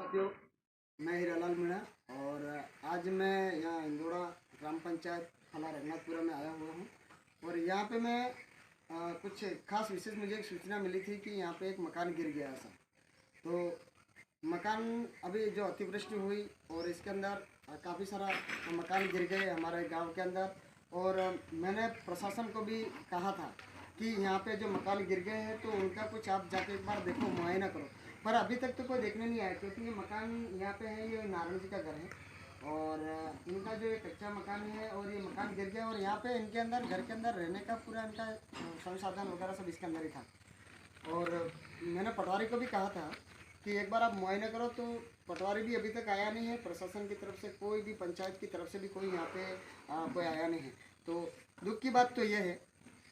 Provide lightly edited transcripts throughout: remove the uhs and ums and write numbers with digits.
साथियों, मैं हीरालाल मीणा और आज मैं यहाँ इंदौड़ा ग्राम पंचायत फला रघुनाथपुरा में आया हुआ हूँ। और यहाँ पे मैं कुछ खास विशेष मुझे एक सूचना मिली थी कि यहाँ पे एक मकान गिर गया था। तो मकान अभी जो अतिवृष्टि हुई और इसके अंदर काफ़ी सारा मकान गिर गए हमारे गांव के अंदर। और मैंने प्रशासन को भी कहा था कि यहाँ पे जो मकान गिर गए हैं तो उनका कुछ आप जाके एक बार देखो, मुआयना करो। पर अभी तक तो कोई देखने नहीं आया, क्योंकि ये मकान यहाँ पे है, ये नारायण जी का घर है और इनका जो एक कच्चा मकान है और ये मकान गिर गया। और यहाँ पे इनके अंदर घर के अंदर रहने का पूरा इनका संसाधन वगैरह सब इसके अंदर ही था। और मैंने पटवारी को भी कहा था कि एक बार आप मुआयना करो, तो पटवारी भी अभी तक आया नहीं है। प्रशासन की तरफ से कोई भी, पंचायत की तरफ से भी कोई यहाँ पे कोई आया नहीं है। तो दुख की बात तो ये है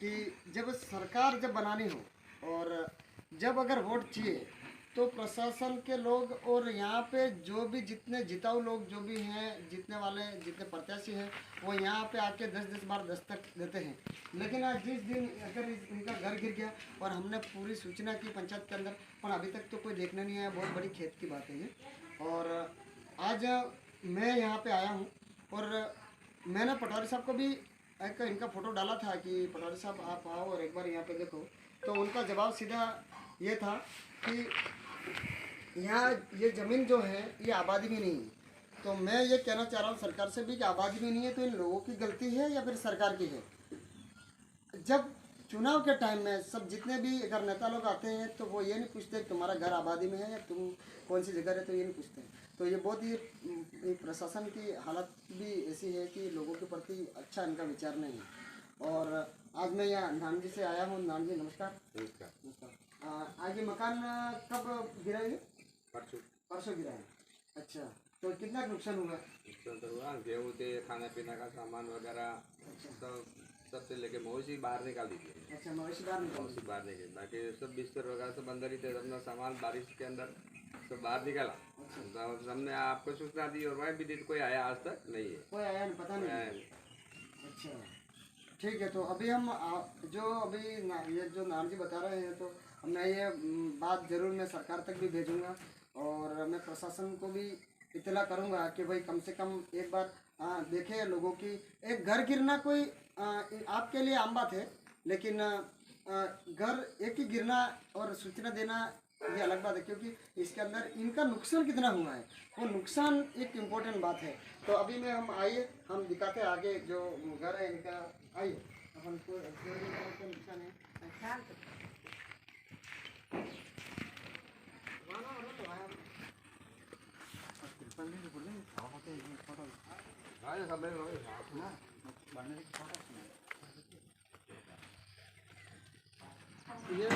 कि जब सरकार जब बनानी हो और जब अगर वोट चाहिए तो प्रशासन के लोग और यहाँ पे जो भी जितने जिताऊ लोग जो भी हैं, जीतने वाले जितने प्रत्याशी हैं, वो यहाँ पे आके 10-10 बार दस्तक देते हैं। लेकिन आज जिस दिन अगर इनका घर गिर गया और हमने पूरी सूचना की पंचायत के अंदर, पर अभी तक तो कोई देखने नहीं आया। बहुत बड़ी खेत की बात है ये। और आज मैं यहाँ पे आया हूँ और मैंने पटवारी साहब को भी एक इनका फ़ोटो डाला था कि पटवारी साहब आप आओ और एक बार यहाँ पे देखो। तो उनका जवाब सीधा ये था कि यहाँ ये ज़मीन जो है ये आबादी में नहीं है। तो मैं ये कहना चाह रहा हूँ सरकार से भी कि आबादी में नहीं है तो इन लोगों की गलती है या फिर सरकार की है। जब चुनाव के टाइम में सब जितने भी अगर नेता लोग आते हैं तो वो ये नहीं पूछते तुम्हारा घर आबादी में है या तुम कौन सी जगह है, तो ये नहीं पूछते। तो ये बहुत ही प्रशासन की हालत भी ऐसी है कि लोगों के प्रति अच्छा इनका विचार नहीं है। और आज मैं यहाँ नान जी से आया हूँ। नान जी नमस्कार। नमस्कार। आज ये मकान कब गिरा है? परसों गिरा है। अच्छा, तो कितना नुकसान हुआ? नुकसान तो हुआ, गेहूँ थे, खाने पीने का सामान वगैरह अच्छा, सबसे लेके मवेशी बाहर निकाल दी थी। अच्छा, मवेशी बाहर मवेशी बाहर निकली, बाकी सब बिस्तर वगैरह सब अंदर ही थे। अपना सामान बारिश के अंदर सब बाहर निकाला। तो हमने आपको सूचना दी और वह भी दिन कोई आया आज तक नहीं है। कोई आया नहीं, पता नहीं। अच्छा, ठीक है। तो अभी हम जो अभी ये जो नान जी बता रहे हैं, तो मैं ये बात ज़रूर मैं सरकार तक भी भेजूंगा और मैं प्रशासन को भी इत्तला करूंगा कि भाई कम से कम एक बार देखें लोगों की। एक घर गिरना कोई आपके लिए आम बात है, लेकिन घर एक ही गिरना और सूचना देना ये अलग बात है, क्योंकि इसके अंदर इनका नुकसान कितना हुआ है वो नुकसान एक इम्पोर्टेंट बात है। तो अभी में हम आइए, हम दिखाते हैं आगे जो घर है इनका। आइए अपन को नुकसान है। ये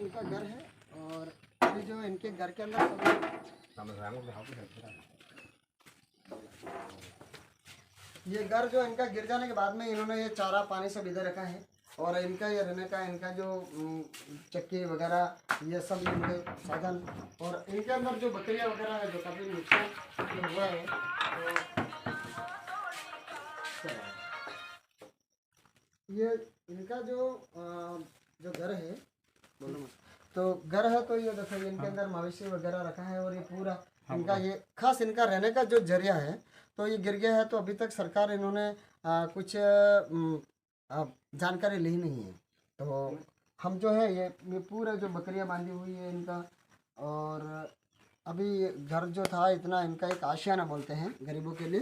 इनका घर है और अभी जो इनके घर के अंदर ये घर जो इनका गिर जाने के बाद में इन्होंने ये चारा पानी सब इधर रखा है और इनका ये रहने का, इनका जो चक्की वगैरह ये सब इनके साधन। और इनके अंदर जो बकरियां वगैरह है जो काफ़ी नुकसान हुआ है। तो ये इनका जो घर है, तो घर है, तो ये देखो इनके अंदर मवेशी वगैरह रखा है और ये पूरा इनका ये खास इनका रहने का जो जरिया है तो ये गिर गया है। तो अभी तक सरकार इन्होंने कुछ जानकारी ली नहीं है। तो हम जो है ये पूरा जो बकरियां बांधी हुई है इनका, और अभी घर जो था इतना इनका एक आशियाना बोलते हैं गरीबों के लिए,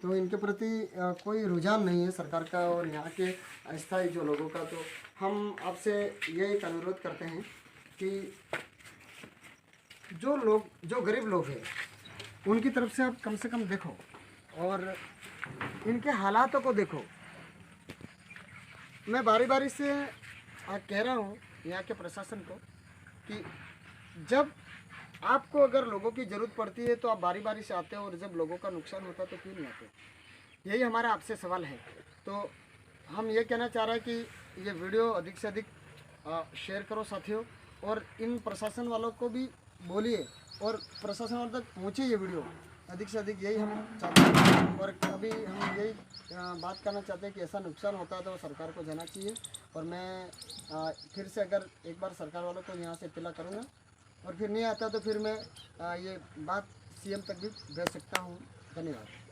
तो इनके प्रति कोई रुझान नहीं है सरकार का और यहाँ के अस्थायी जो लोगों का। तो हम आपसे ये एक अनुरोध करते हैं कि जो गरीब लोग हैं उनकी तरफ से आप कम से कम देखो और इनके हालातों को देखो। मैं बारी बारी से कह रहा हूँ यहाँ के प्रशासन को कि जब आपको अगर लोगों की ज़रूरत पड़ती है तो आप बारी बारी से आते हो, और जब लोगों का नुकसान होता है तो क्यों नहीं आते? यही हमारा आपसे सवाल है। तो हम ये कहना चाह रहे हैं कि ये वीडियो अधिक से अधिक शेयर करो साथियों, और इन प्रशासन वालों को भी बोलिए और प्रशासन वालों तक पहुँचे ये वीडियो अधिक से अधिक, यही हम चाहते हैं। और अभी हम यही बात करना चाहते हैं कि ऐसा नुकसान होता है तो सरकार को जाना चाहिए। और मैं फिर से अगर एक बार सरकार वालों को यहाँ से इत्तला करूँगा और फिर नहीं आता तो फिर मैं ये बात सीएम तक भी भेज सकता हूँ। धन्यवाद।